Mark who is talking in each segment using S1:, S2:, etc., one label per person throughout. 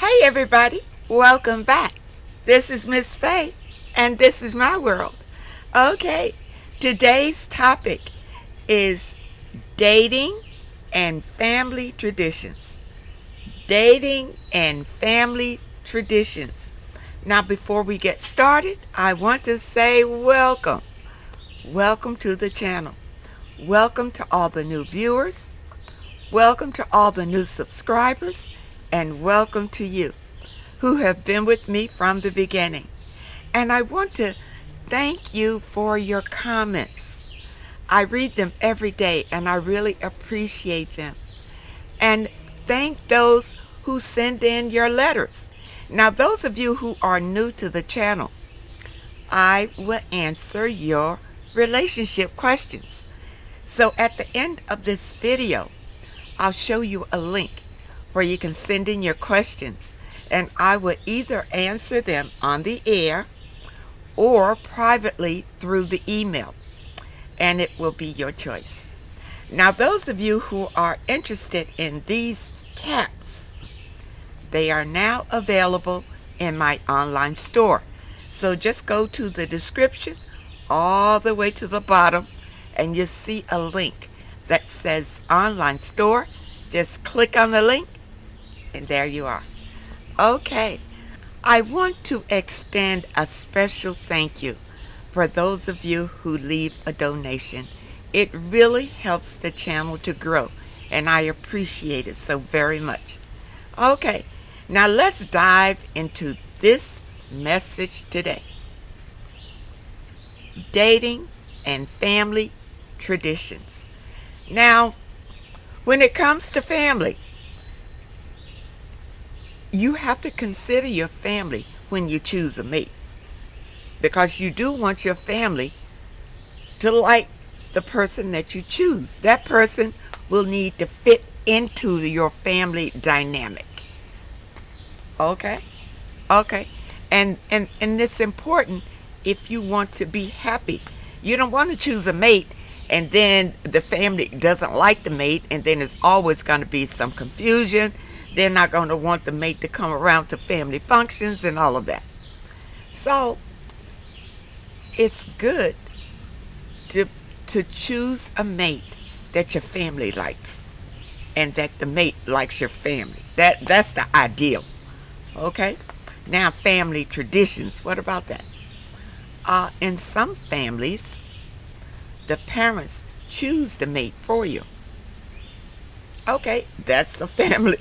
S1: Hey everybody, welcome back. This is Miss Faye, and this is my world. Okay, today's topic is dating and family traditions. Dating and family traditions. Now, before we get started, I want to say welcome. Welcome to the channel. Welcome to all the new viewers. Welcome to all the new subscribers. And welcome to you who have been with me from the beginning. And I want to thank you for your comments. I read them every day and I really appreciate them. And thank those who send in your letters. Now, those of you who are new to the channel, I will answer your relationship questions. So at the end of this video, I'll show you a link where you can send in your questions, and I will either answer them on the air or privately through the email, and it will be your choice. Now, those of you who are interested in these caps, they are now available in my online store. So just go to the description all the way to the bottom, and you'll see a link that says online store. Just click on the link, and there you are. Okay, I want to extend a special thank you for those of you who leave a donation. It really helps the channel to grow, and I appreciate it so very much. Okay, now let's dive into this message today. Dating and family traditions. Now, when it comes to family, you have to consider your family when you choose a mate, because you do want your family to like the person that you choose. That person will need to fit into your family dynamic. Okay? Okay. And it's important if you want to be happy. You don't want to choose a mate and then the family doesn't like the mate, and then there's always going to be some confusion. They're not going to want the mate to come around to family functions and all of that. So it's good to choose a mate that your family likes and that the mate likes your family. That's the ideal. Okay? Now, family traditions. What about that? In some families, the parents choose the mate for you. Okay, that's a family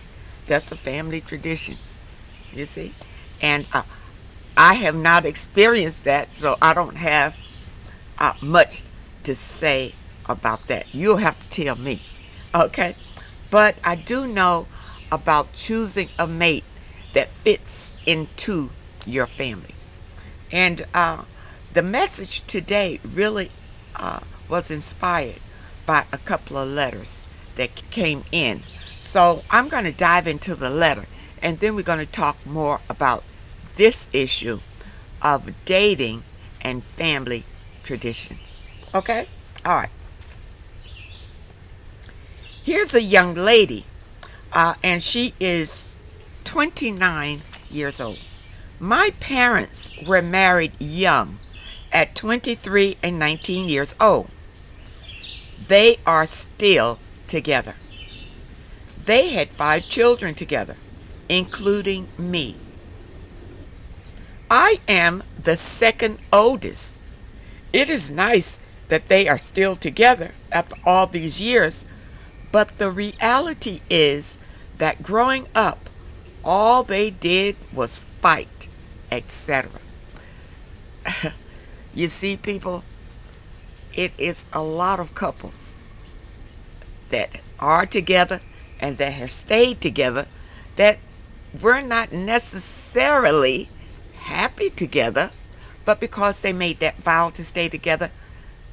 S1: tradition, you see. And I have not experienced that, so I don't have much to say about that. You'll have to tell me. Okay, but I do know about choosing a mate that fits into your family. And the message today really was inspired by a couple of letters that came in. So I'm going to dive into the letter, and then we're going to talk more about this issue of dating and family traditions. Okay? All right. Here's a young lady, and she is 29 years old. My parents were married young at 23 and 19 years old. They are still together. They had 5 children together, including me. I am the second oldest. It is nice that they are still together after all these years, but the reality is that growing up, all they did was fight, etc. You see, people, it is a lot of couples that are together and that have stayed together that were not necessarily happy together, but because they made that vow to stay together,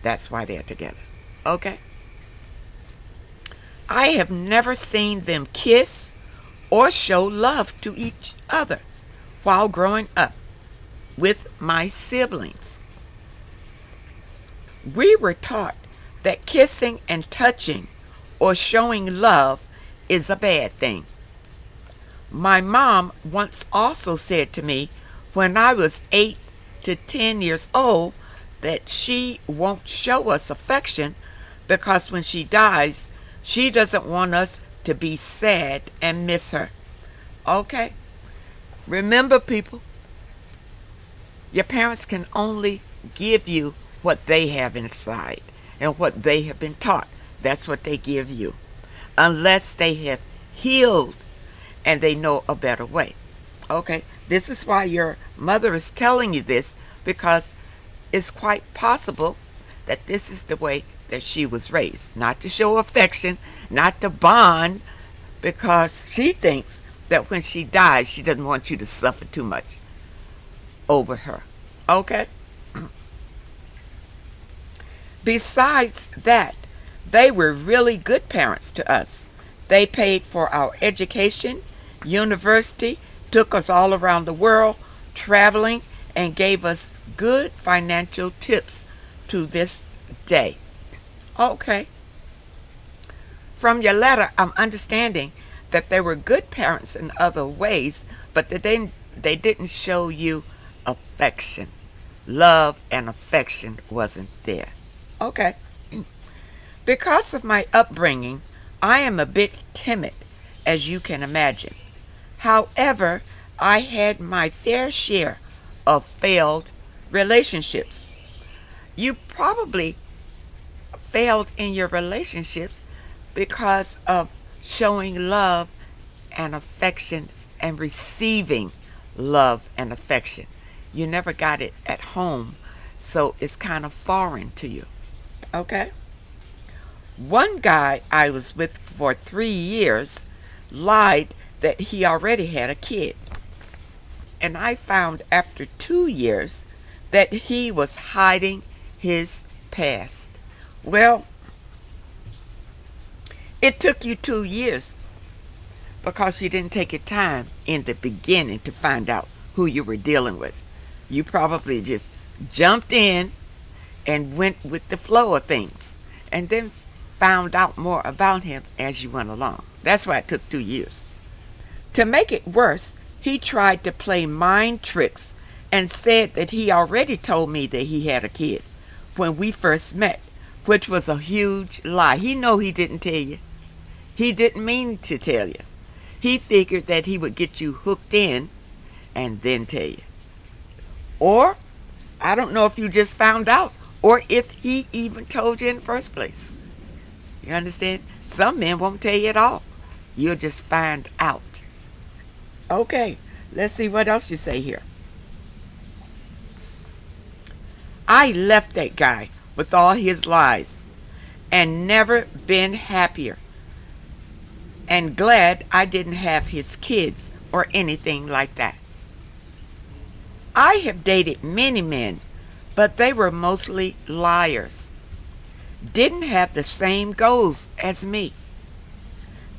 S1: that's why they're together. Okay? I have never seen them kiss or show love to each other while growing up with my siblings. We were taught that kissing and touching or showing love is a bad thing. My mom once also said to me when I was 8 to 10 years old that she won't show us affection because when she dies, she doesn't want us to be sad and miss her. Okay? Remember, people, your parents can only give you what they have inside and what they have been taught. That's what they give you, unless they have healed and they know a better way. Okay? This is why your mother is telling you this, because it's quite possible that this is the way that she was raised. Not to show affection, not to bond, because she thinks that when she dies, she doesn't want you to suffer too much over her. Okay? Besides that, they were really good parents to us. They paid for our education, university, took us all around the world, traveling, and gave us good financial tips to this day. Okay. From your letter, I'm understanding that they were good parents in other ways, but they didn't show you affection. Love and affection wasn't there. Okay. Because of my upbringing, I am a bit timid, as you can imagine. However, I had my fair share of failed relationships. You probably failed in your relationships because of showing love and affection and receiving love and affection. You never got it at home, so it's kind of foreign to you. Okay? One guy I was with for 3 years lied that he already had a kid. And I found after 2 years that he was hiding his past. Well, it took you 2 years because you didn't take your time in the beginning to find out who you were dealing with. You probably just jumped in and went with the flow of things and then found out more about him as you went along. That's why it took 2 years. To make it worse, he tried to play mind tricks and said that he already told me that he had a kid when we first met, which was a huge lie. He know he didn't tell you. He didn't mean to tell you. He figured that he would get you hooked in and then tell you. Or, I don't know if you just found out or if he even told you in the first place. You understand? Some men won't tell you at all. You'll just find out. Okay, let's see what else you say here. I left that guy with all his lies and never been happier, and glad I didn't have his kids or anything like that. I have dated many men, but they were mostly liars. Didn't have the same goals as me.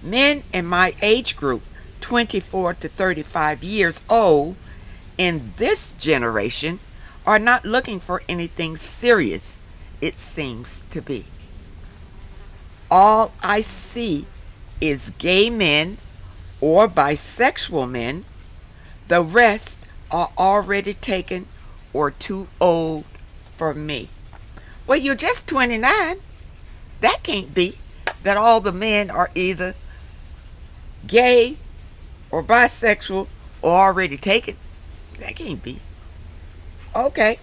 S1: Men in my age group, 24 to 35 years old, in this generation, are not looking for anything serious, it seems to be. All I see is gay men or bisexual men. The rest are already taken or too old for me. Well, you're just 29. That can't be that all the men are either gay or bisexual or already taken. That can't be. Okay.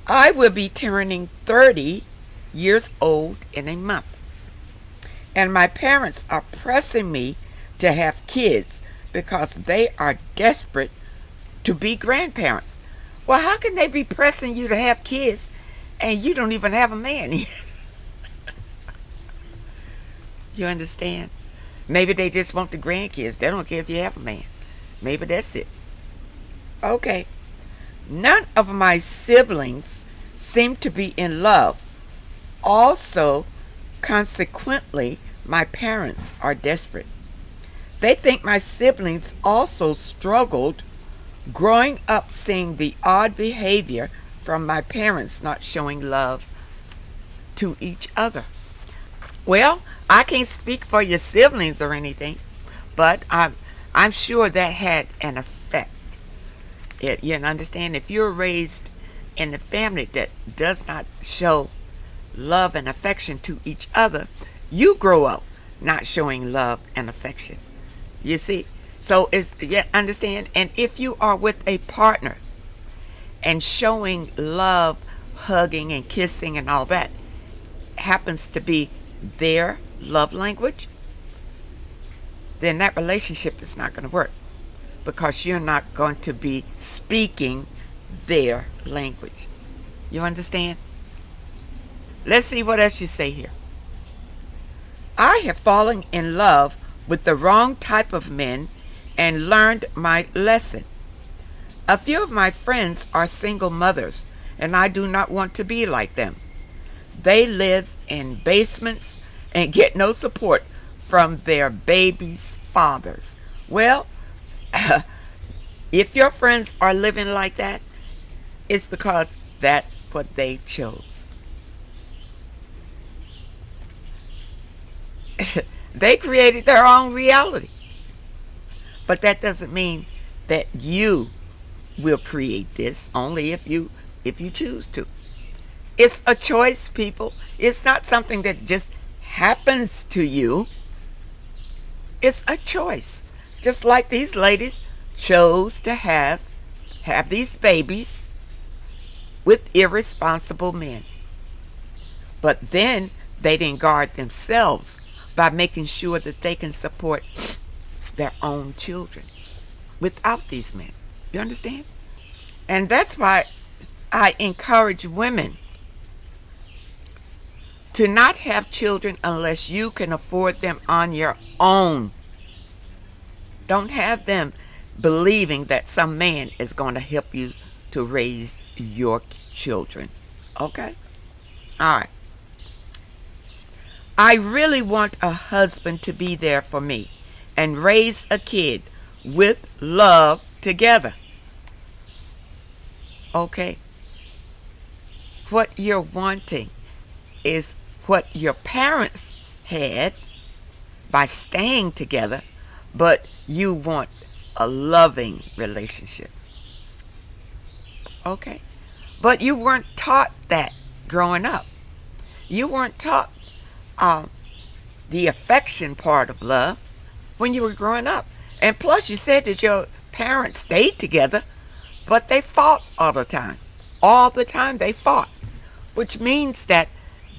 S1: I will be turning 30 years old in a month. And my parents are pressing me to have kids because they are desperate to be grandparents. Well, how can they be pressing you to have kids and you don't even have a man yet? You understand? Maybe they just want the grandkids. They don't care if you have a man. Maybe that's it. Okay. None of my siblings seem to be in love. Also, consequently, my parents are desperate. They think my siblings also struggled growing up seeing the odd behavior from my parents not showing love to each other. Well, I can't speak for your siblings or anything, but I'm sure that had an effect. You understand? If you're raised in a family that does not show love and affection to each other, you grow up not showing love and affection. You see? So it's, yeah, understand? And if you are with a partner and showing love, hugging and kissing and all that happens to be their love language, then that relationship is not going to work because you're not going to be speaking their language. You understand? Let's see what else you say here. I have fallen in love with the wrong type of men and learned my lesson. A few of my friends are single mothers, and I do not want to be like them. They live in basements and get no support from their babies' fathers. Well, if your friends are living like that, it's because that's what they chose. They created their own reality. But that doesn't mean that you will create this, only if you choose to. It's a choice, people. It's not something that just happens to you. It's a choice. Just like these ladies chose to have these babies with irresponsible men. But then they didn't guard themselves by making sure that they can support their own children without these men. You understand? And that's why I encourage women to not have children unless you can afford them on your own. Don't have them believing that some man is going to help you to raise your children. Okay? All right. I really want a husband to be there for me and raise a kid with love together. Okay? What you're wanting is what your parents had by staying together, but you want a loving relationship. Okay? But you weren't taught that growing up. You weren't taught the affection part of love when you were growing up. And plus you said that your parents stayed together, but they fought all the time. All the time they fought, which means that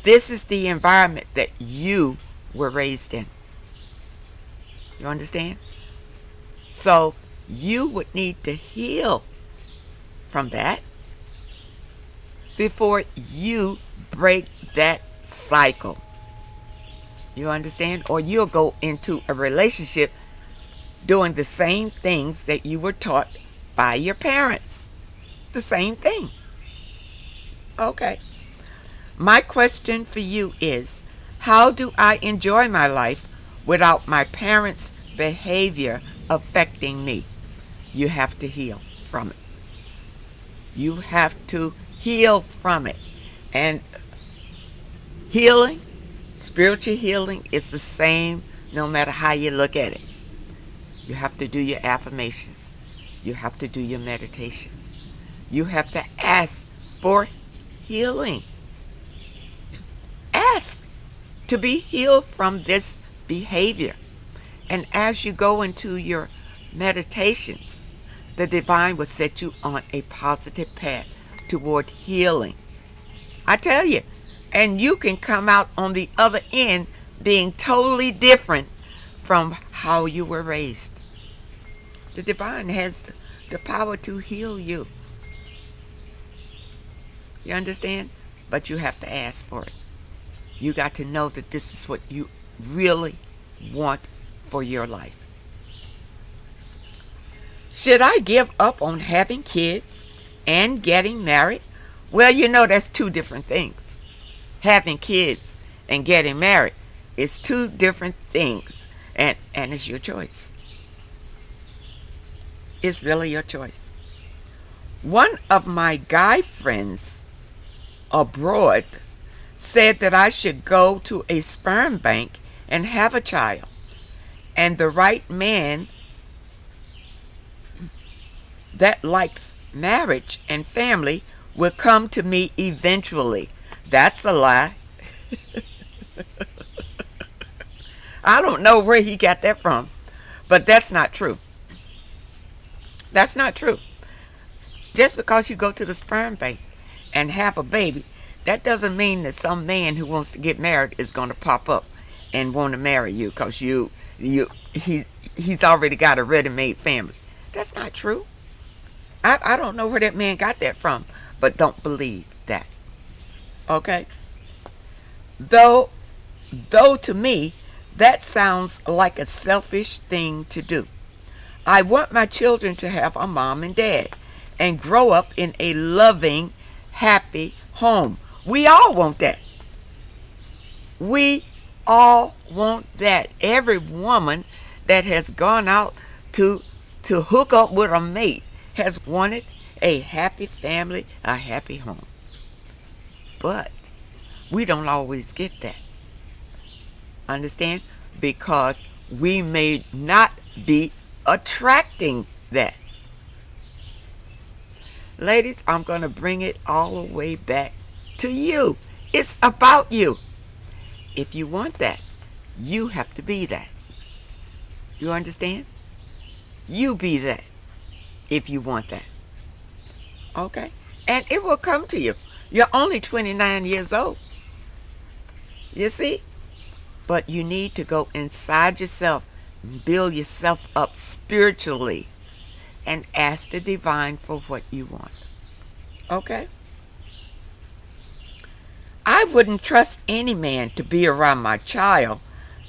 S1: this is the environment that you were raised in. You understand? So you would need to heal from that before you break that cycle. You understand? Or you'll go into a relationship doing the same things that you were taught by your parents. The same thing. Okay. My question for you is, how do I enjoy my life without my parents' behavior affecting me? You have to heal from it. You have to heal from it. And healing, spiritual healing, is the same no matter how you look at it. You have to do your affirmations. You have to do your meditations. You have to ask for healing. Ask to be healed from this behavior. And as you go into your meditations, the divine will set you on a positive path toward healing. I tell you, and you can come out on the other end being totally different from how you were raised. The divine has the power to heal you. You understand? But you have to ask for it. You got to know that this is what you really want for your life. Should I give up on having kids and getting married? Well, you know that's two different things. Having kids and getting married is two different things, and it's your choice. It's really your choice. One of my guy friends abroad said that I should go to a sperm bank and have a child, and the right man that likes marriage and family will come to me eventually. That's a lie. I don't know where he got that from, but that's not true. That's not true. Just because you go to the sperm bank and have a baby, that doesn't mean that some man who wants to get married is going to pop up and want to marry you because he's already got a ready-made family. That's not true. I don't know where that man got that from, but don't believe that. Okay? Though to me, that sounds like a selfish thing to do. I want my children to have a mom and dad and grow up in a loving, happy home. We all want that. We all want that. Every woman that has gone out to hook up with a mate has wanted a happy family, a happy home. But we don't always get that. Understand? Because we may not be attracting that. Ladies, I'm going to bring it all the way back to you. It's about you. If you want that, you have to be that. You understand? You be that if you want that. Okay? And it will come to you. You're only 29 years old. You see? But you need to go inside yourself, build yourself up spiritually, and ask the divine for what you want. Okay? I wouldn't trust any man to be around my child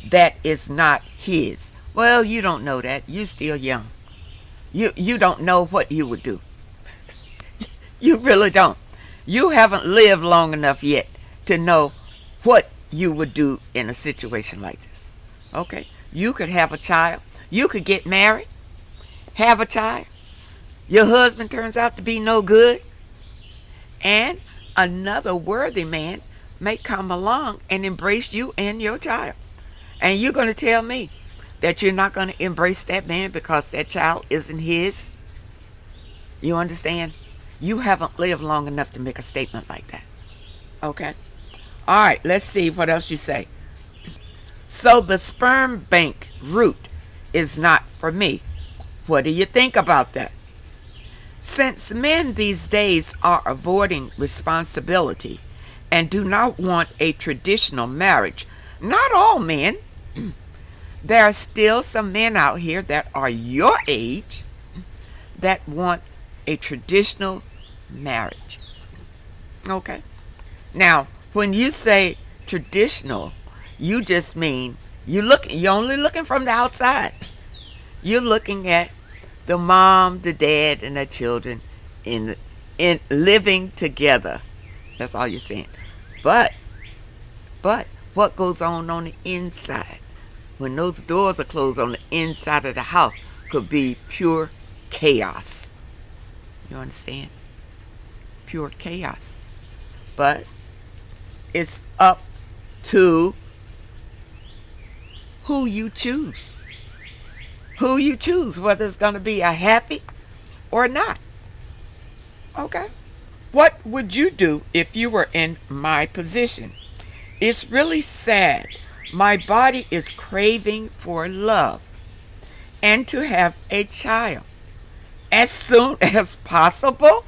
S1: that is not his. Well, you don't know that. You're still young. You don't know what you would do. You really don't. You haven't lived long enough yet to know what you would do in a situation like this. Okay? You could have a child. You could get married, have a child. Your husband turns out to be no good, and another worthy man may come along and embrace you and your child. And you're going to tell me that you're not going to embrace that man because that child isn't his? You understand? You haven't lived long enough to make a statement like that. Okay? All right, let's see what else you say. So the sperm bank route is not for me. What do you think about that? Since men these days are avoiding responsibility and do not want a traditional marriage, not all men, there are still some men out here that are your age that want a traditional marriage. Okay? Now, when you say traditional, you just mean you're only looking from the outside. You're looking at the mom, the dad, and the children in living together. That's all you're saying. But what goes on the inside? When those doors are closed on the inside of the house could be pure chaos. You understand? Pure chaos. But it's up to who you choose. Who you choose, whether it's going to be a happy or not. Okay? What would you do if you were in my position? It's really sad. My body is craving for love and to have a child as soon as possible.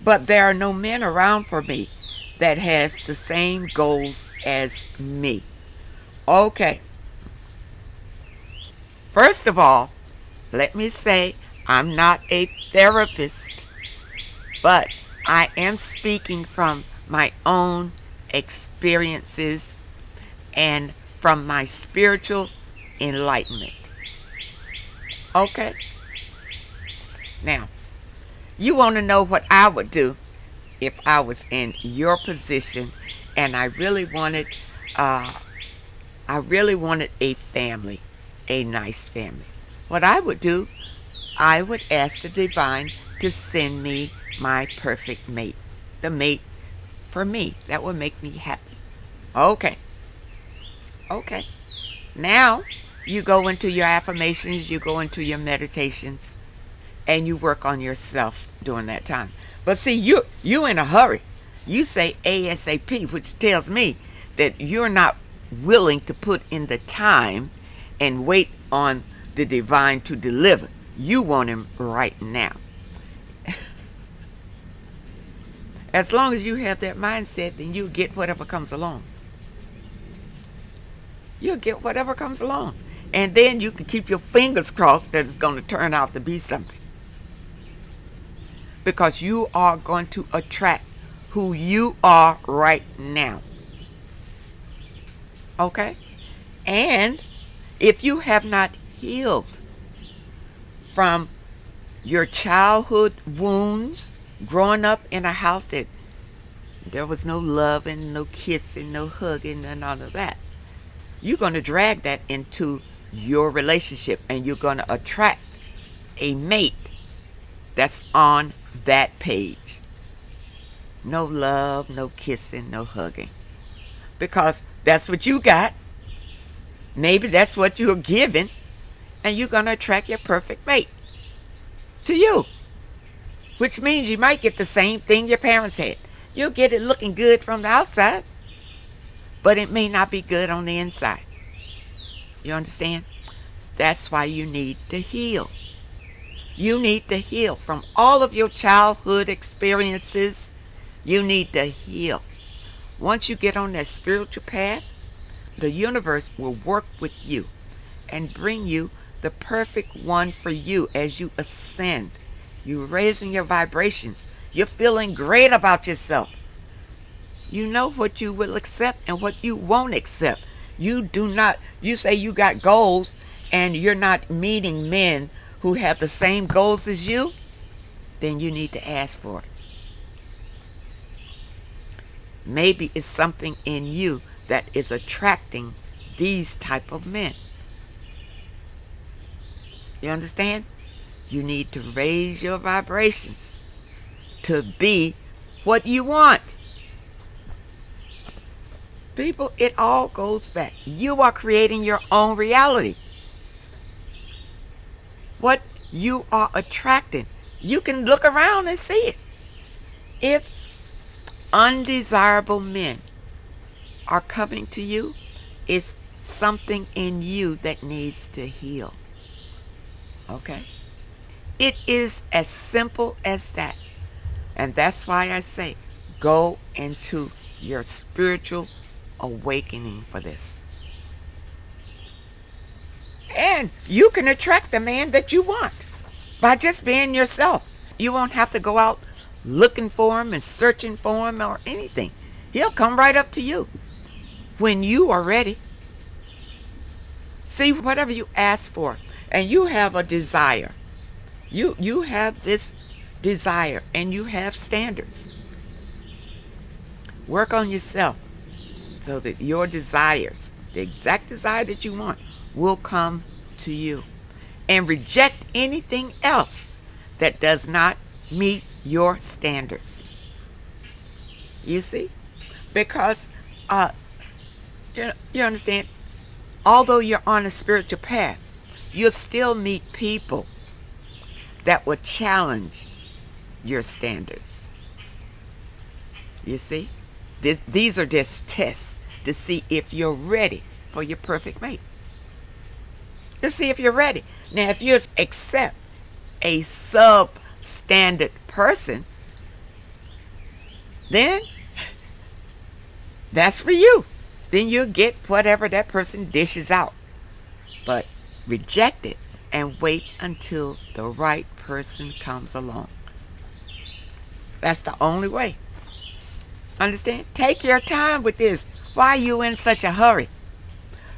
S1: But there are no men around for me that has the same goals as me. Okay. First of all, let me say I'm not a therapist, but I am speaking from my own experiences and from my spiritual enlightenment. Okay? Now, you want to know what I would do if I was in your position and I really wanted a family, a nice family. What I would do, I would ask the divine to send me my perfect mate, the mate for me that would make me happy. Okay. Now you go into your affirmations, you go into your meditations, and you work on yourself during that time. But see, you in a hurry. You say ASAP, which tells me that you're not willing to put in the time and wait on the divine to deliver. You want him right now. As long as you have that mindset, then you'll get whatever comes along. You'll get whatever comes along. And then you can keep your fingers crossed that it's going to turn out to be something. Because you are going to attract who you are right now. Okay? And if you have not healed from your childhood wounds, growing up in a house that there was no loving, no kissing, no hugging, and all of that, you're going to drag that into your relationship, and you're going to attract a mate that's on that page. No love, no kissing, no hugging. Because that's what you got. Maybe that's what you're given, and you're going to attract your perfect mate to you. Which means you might get the same thing your parents had. You'll get it looking good from the outside, but it may not be good on the inside. You understand? That's why you need to heal. You need to heal from all of your childhood experiences. You need to heal. Once you get on that spiritual path, the universe will work with you and bring you the perfect one for you as you ascend. You're raising your vibrations. You're feeling great about yourself. You know what you will accept and what you won't accept. You say you got goals and you're not meeting men who have the same goals as you, then you need to ask for it. Maybe it's something in you that is attracting these type of men. You understand? You need to raise your vibrations to be what you want. People, it all goes back. You are creating your own reality. What you are attracting, you can look around and see it. If undesirable men are coming to you, it's something in you that needs to heal. Okay? It is as simple as that. And that's why I say, go into your spiritual awakening for this. And you can attract the man that you want by just being yourself. You won't have to go out looking for him and searching for him or anything. He'll come right up to you when you are ready. See, whatever you ask for, and you have a desire. You have this desire and you have standards. Work on yourself so that your desires, the exact desire that you want, will come to you. And reject anything else that does not meet your standards. You see? Because, you understand, although you're on a spiritual path, you'll still meet people that will challenge your standards. You see? These are just tests to see if you're ready for your perfect mate. You'll see if you're ready. Now, if you accept a substandard person, then that's for you. Then you'll get whatever that person dishes out. But reject it and wait until the right person comes along. That's the only way. Understand? Take your time with this. Why are you in such a hurry?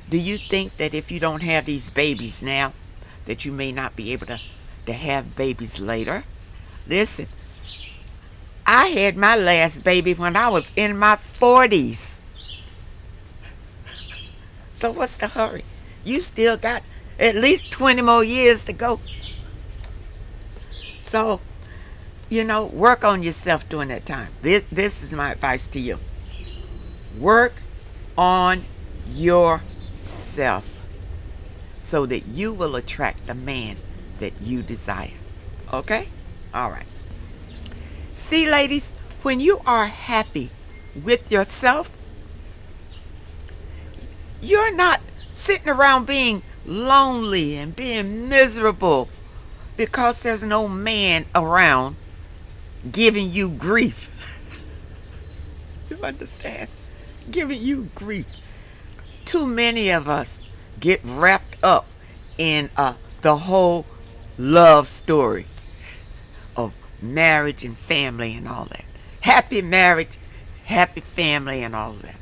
S1: Do you think that if you don't have these babies now, that you may not be able to have babies later? Listen, I had my last baby when I was in my 40s. So what's the hurry? You still got at least 20 more years to go. So, work on yourself during that time. This is my advice to you. Work on yourself so that you will attract the man that you desire. Okay? All right. See, ladies, when you are happy with yourself, you're not sitting around being lonely and being miserable because there's no man around giving you grief. You understand? Giving you grief. Too many of us get wrapped up in the whole love story of marriage and family and all that. Happy marriage, happy family, and all of that.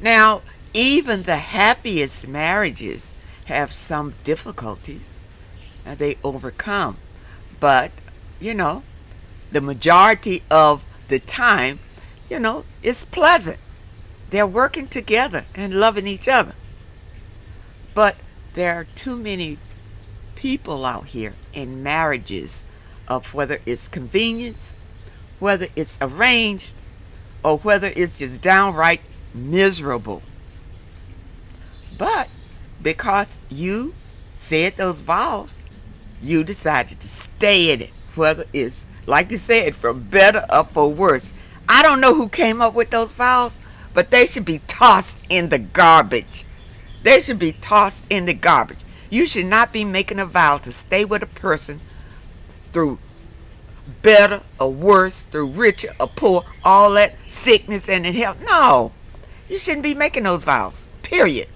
S1: Now, even the happiest marriages have some difficulties that they overcome. But, you know, the majority of the time, it's pleasant. They're working together and loving each other. But there are too many people out here in marriages of whether it's convenience, whether it's arranged, or whether it's just downright miserable. But because you said those vows, you decided to stay in it, whether it's, like you said, for better or for worse. I don't know who came up with those vows, but they should be tossed in the garbage. They should be tossed in the garbage. You should not be making a vow to stay with a person through better or worse, through richer or poor, all that sickness and in health. No, you shouldn't be making those vows, period.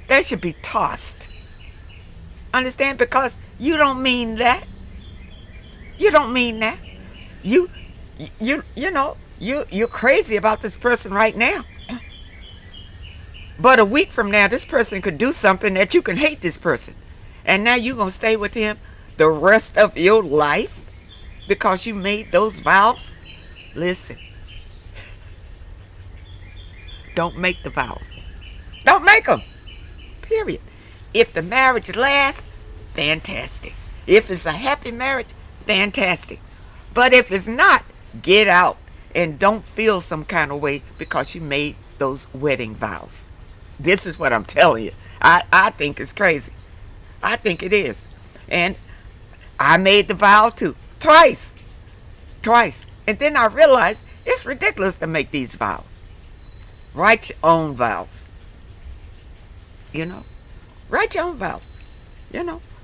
S1: They should be tossed. Understand? Because you don't mean that. You don't mean that. You're crazy about this person right now. But a week from now, this person could do something that you can hate this person. And now you're going to stay with him the rest of your life because you made those vows? Listen. Don't make the vows. Don't make them. Period. If the marriage lasts, fantastic. If it's a happy marriage, fantastic. But if it's not, get out and don't feel some kind of way because you made those wedding vows. This is what I'm telling you. I think it's crazy. I think it is. And I made the vow too. Twice. And then I realized it's ridiculous to make these vows. Write your own vows. Write your own vows.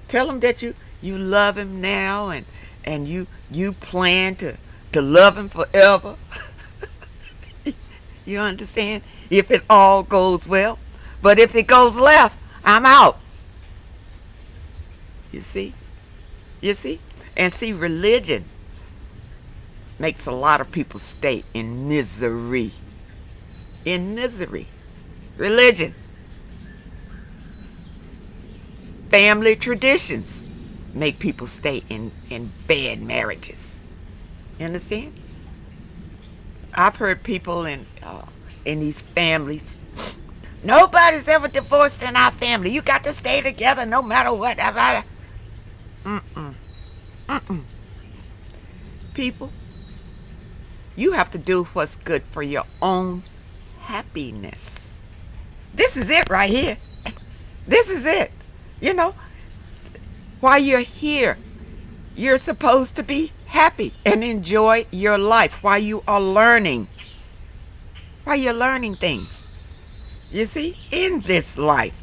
S1: Tell him that you love him now and you plan to love him forever. You understand? If it all goes well. But if it goes left, I'm out. You see? And see, religion makes a lot of people stay in misery. Religion. Family traditions make people stay in bad marriages. You understand? I've heard people in these families, nobody's ever divorced in our family. You got to stay together no matter what. People, you have to do what's good for your own happiness. This is it right here. This is it. While you're here, you're supposed to be happy and enjoy your life while you are learning. While you're learning things. You see, in this life,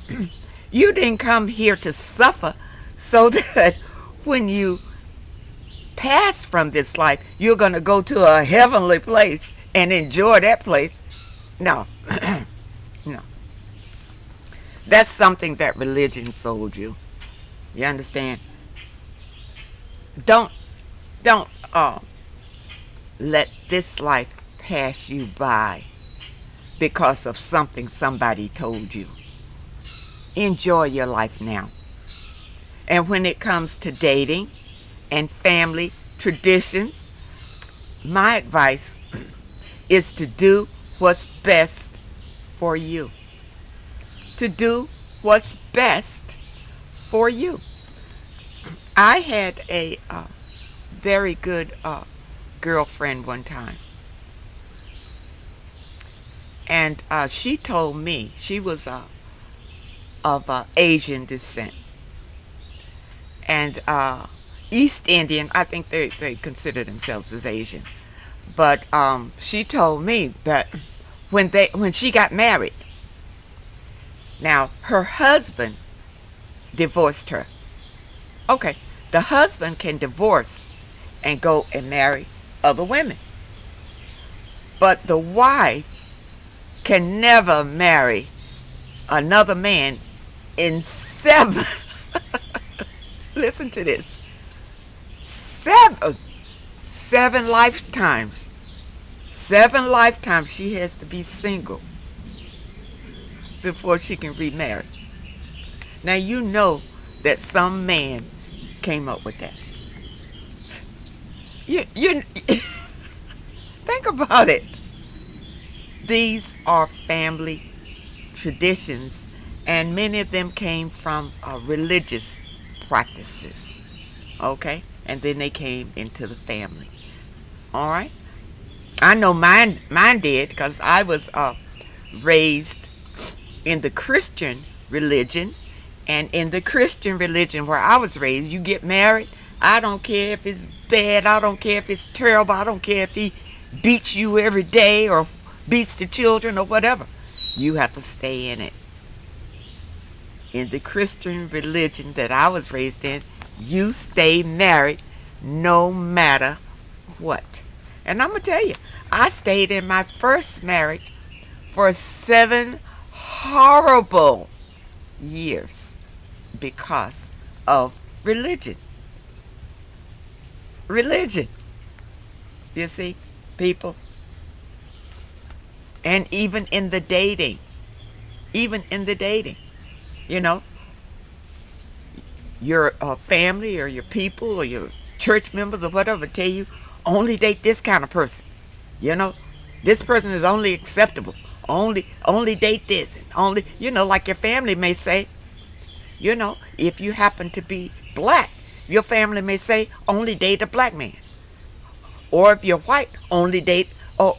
S1: you didn't come here to suffer so that when you pass from this life, you're going to go to a heavenly place and enjoy that place. No. No. That's something that religion sold you. You understand? Don't let this life pass you by because of something somebody told you. Enjoy your life now. And when it comes to dating and family traditions, my advice is to do what's best for you. To do what's best for you. I had a very good girlfriend one time. And she told me she was of Asian descent. And East Indian. I think they consider themselves as Asian. But she told me that when she got married, now her husband divorced her. Okay, the husband can divorce and go and marry other women, but the wife can never marry another man in seven. Listen to this. Seven lifetimes. 7 lifetimes she has to be single before she can remarry. Now you know that some man came up with that. You think about it. These are family traditions, and many of them came from religious practices. Okay? And then they came into the family. All right? I know mine did, because I was raised in the Christian religion. And in the Christian religion where I was raised, you get married. I don't care if it's bad. I don't care if it's terrible. I don't care if he beats you every day or beats the children or whatever. You have to stay in it. In the Christian religion that I was raised in, you stay married no matter what. And I'm going to tell you, I stayed in my first marriage for 7 horrible years because of religion. Religion. You see, people. And even in the dating. You know, your family or your people or your church members or whatever tell you, only date this kind of person. You know, this person is only acceptable. Only date this. And only, like your family may say, if you happen to be black, your family may say, only date a black man. Or if you're white, only date a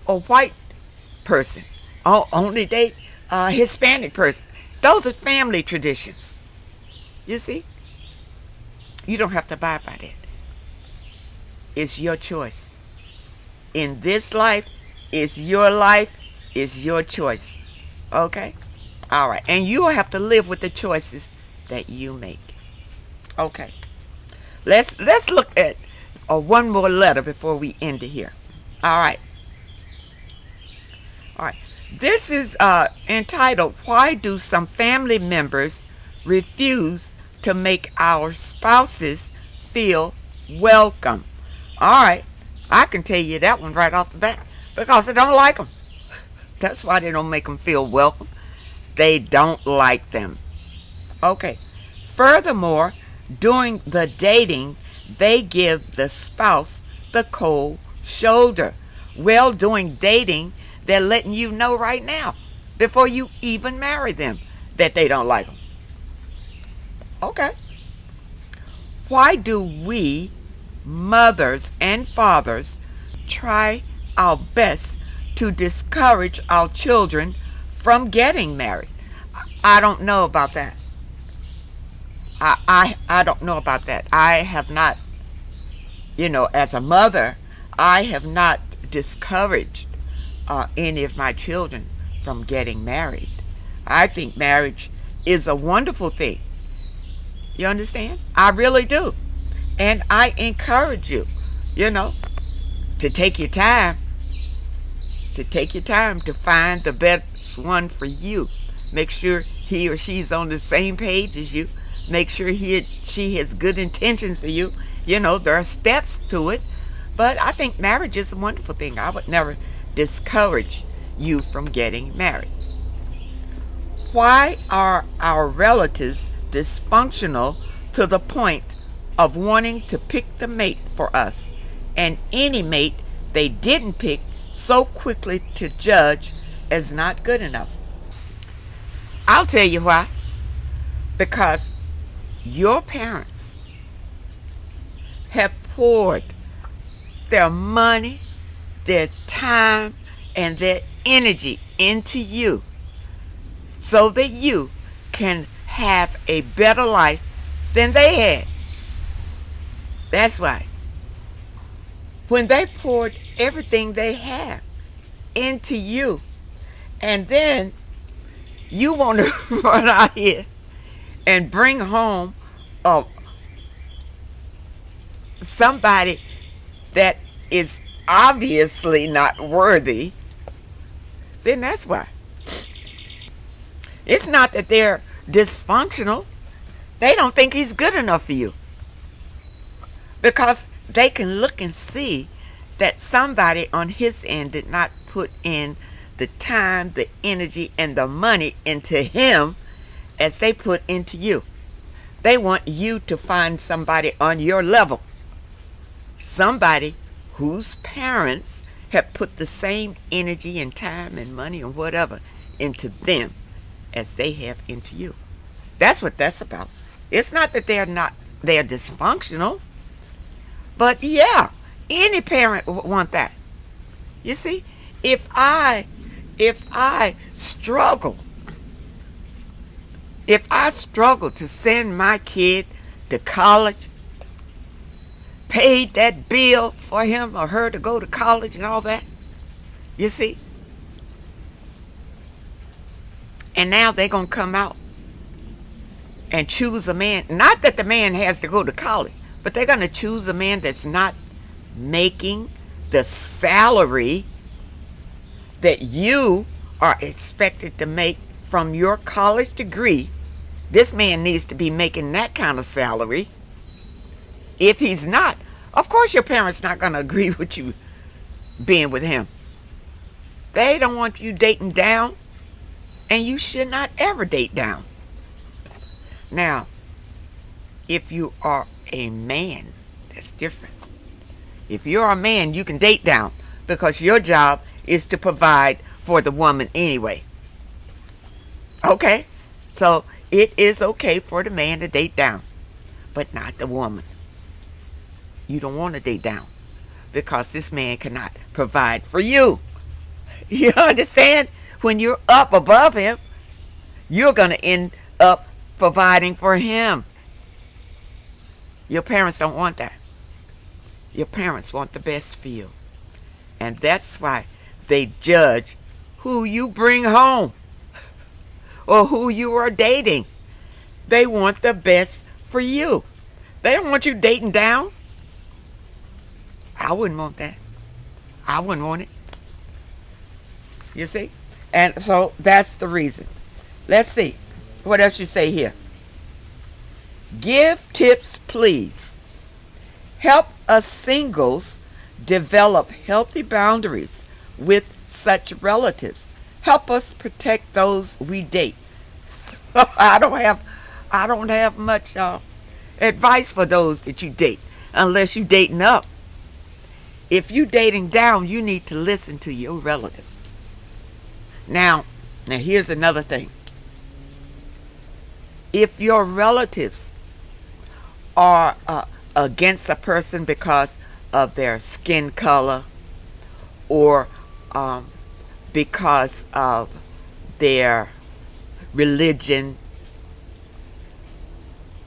S1: white person. Only date a Hispanic person. Those are family traditions. You see? You don't have to abide by that. It's your choice. In this life, it's your life, it's your choice. Okay? All right. And you will have to live with the choices that you make. Okay. Let's look at one more letter before we end it here. All right. All right. This is entitled, Why Do Some Family Members Refuse to Make Our Spouses Feel Welcome? All right. I can tell you that one right off the bat. Because they don't like them. That's why they don't make them feel welcome. They don't like them. Okay. Furthermore, during the dating, they give the spouse the cold shoulder. Well, during dating, they're letting you know right now, before you even marry them, that they don't like them. Okay. Why do we, mothers and fathers, try our best to discourage our children from getting married? I don't know about that. I don't know about that. I have not, as a mother, I have not discouraged any of my children from getting married. I think marriage is a wonderful thing. You understand? I really do. And I encourage you, to take your time. To take your time to find the best one for you. Make sure he or she's on the same page as you. Make sure she has good intentions for you. There are steps to it. But I think marriage is a wonderful thing. I would never discourage you from getting married. Why are our relatives dysfunctional to the point of wanting to pick the mate for us, and any mate they didn't pick so quickly to judge as not good enough? I'll tell you why. Because your parents have poured their money, their time, and their energy into you so that you can have a better life than they had. That's why. When they poured everything they have into you, and then you want to run out here and bring home uh, somebody that is obviously not worthy, then that's why. It's not that they're dysfunctional. They don't think he's good enough for you. Because they can look and see that somebody on his end did not put in the time, the energy, and the money into him as they put into you. They want you to find somebody on your level. Somebody whose parents have put the same energy and time and money and whatever into them as they have into you. That's what that's about. It's not that they're dysfunctional. But yeah, any parent would want that. You see, if I struggle to send my kid to college, paid that bill for him or her to go to college and all that, you see, and now they're going to come out and choose a man. Not that the man has to go to college, but they're going to choose a man that's not making the salary that you are expected to make from your college degree. This man needs to be making that kind of salary. If he's not, of course your parents not going to agree with you being with him. They don't want you dating down, and you should not ever date down. Now, if you are a man, that's different. If you're a man, you can date down because your job is to provide for the woman anyway. Okay? So it is okay for the man to date down, but not the woman. You don't want to date down because this man cannot provide for you. You understand? When you're up above him, you're going to end up providing for him. Your parents don't want that. Your parents want the best for you. And that's why they judge who you bring home or who you are dating. They want the best for you. They don't want you dating down. I wouldn't want that. I wouldn't want it. You see? And so that's the reason. Let's see. What else you say here? Give tips, please. Help us singles develop healthy boundaries with such relatives. Help us protect those we date. I don't have much advice for those that you date unless you dating up. If you dating down, you need to listen to your relatives. Now here's another thing. If your relatives are against a person because of their skin color or because of their religion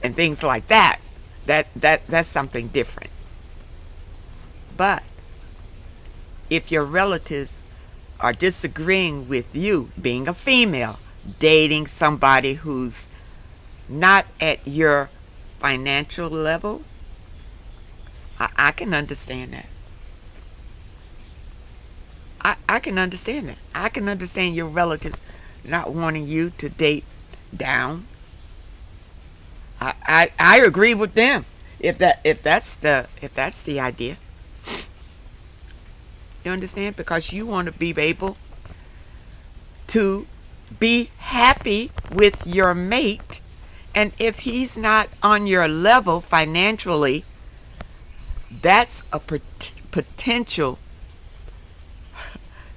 S1: and things like that, that's something different. But if your relatives are disagreeing with you, being a female, dating somebody who's not at your financial level, I can understand that. I can understand that. I can understand your relatives not wanting you to date down. I agree with them if that's the idea. You understand? Because you want to be able to be happy with your mate, and if he's not on your level financially, that's a potential.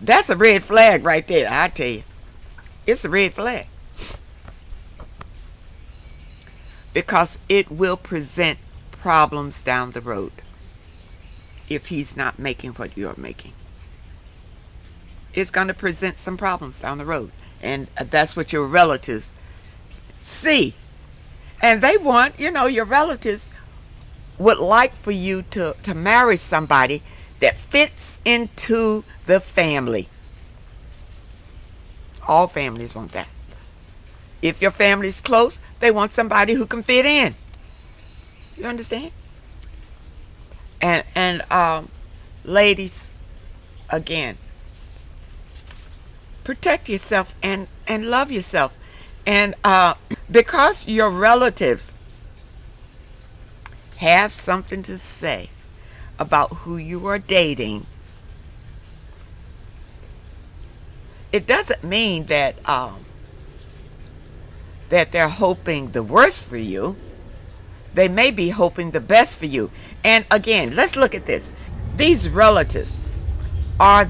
S1: That's a red flag right there, I tell you. It's a red flag. Because it will present problems down the road if he's not making what you're making. It's going to present some problems down the road. And that's what your relatives see. And they want, your relatives would like for you to marry somebody that fits into the family. All families want that. If your family's close, they want somebody who can fit in. You understand? And ladies, again, protect yourself and love yourself. And because your relatives have something to say about who you are dating, it doesn't mean that that they're hoping the worst for you. They may be hoping the best for you. And again, let's look at this. These relatives, are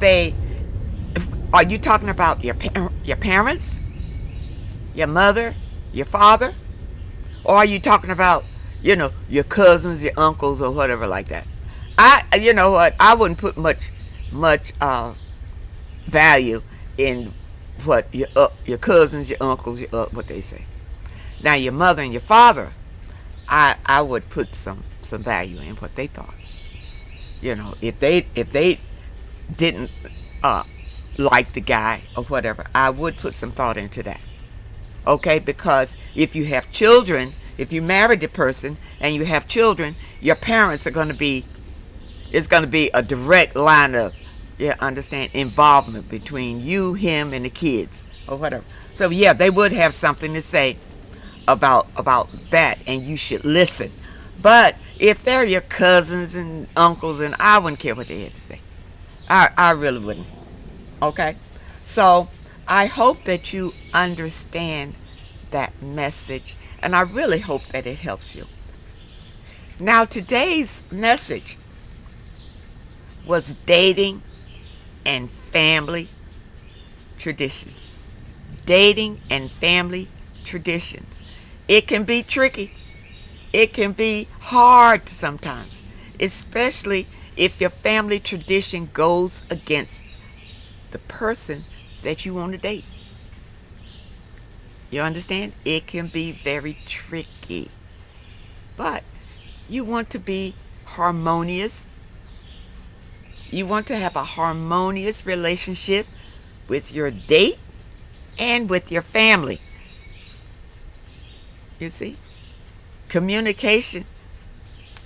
S1: you talking about your parents, your mother, your father, or are you talking about, your cousins, your uncles, or whatever like that? You know what? I wouldn't put much value in what your cousins, your uncles, what they say. Now, your mother and your father, I would put some value in what they thought. If they didn't like the guy or whatever, I would put some thought into that. Okay, because if you have children, if you married the person and you have children, your parents are going to be. It's going to be a direct line of, understand, involvement between you, him, and the kids or whatever. So yeah, they would have something to say about that, and you should listen. But if they're your cousins and uncles, and I wouldn't care what they had to say. I really wouldn't. Okay? So I hope that you understand that message, and I really hope that it helps you. Now, today's message was dating and family traditions. Dating and family traditions. It can be tricky. It can be hard sometimes, especially if your family tradition goes against the person that you want to date. You understand? It can be very tricky. But you want to be harmonious. You want to have a harmonious relationship with your date and with your family. You see? Communication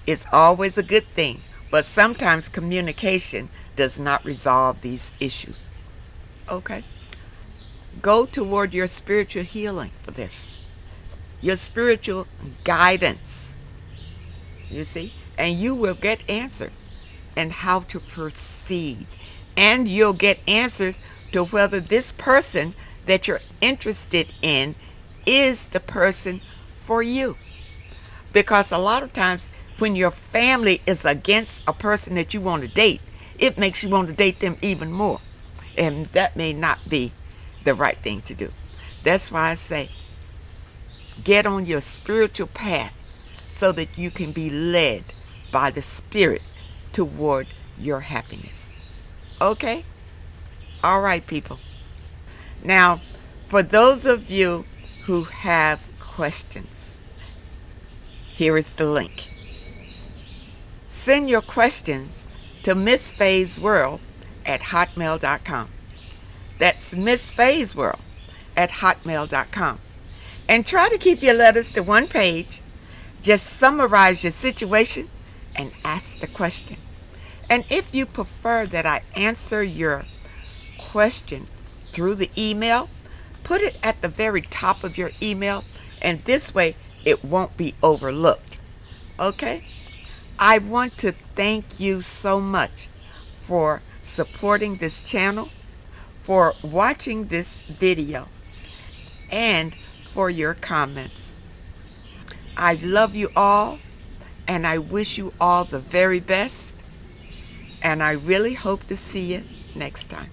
S1: is always a good thing, but sometimes communication does not resolve these issues. Okay? Go toward your spiritual healing for this. Your spiritual guidance. You see? And you will get answers and how to proceed. And you'll get answers to whether this person that you're interested in is the person for you. Because a lot of times when your family is against a person that you want to date, it makes you want to date them even more. And that may not be the right thing to do. That's why I say, get on your spiritual path so that you can be led by the Spirit toward your happiness. Okay? All right, people. Now, for those of you who have questions, here is the link. Send your questions to Miss Faye's World at hotmail.com. That's Miss Faye's World at hotmail.com. And try to keep your letters to one page. Just summarize your situation and ask the question. And if you prefer that I answer your question through the email, put it at the very top of your email, and this way it won't be overlooked. Okay? I want to thank you so much for supporting this channel, for watching this video, and for your comments. I love you all, and I wish you all the very best, and I really hope to see you next time.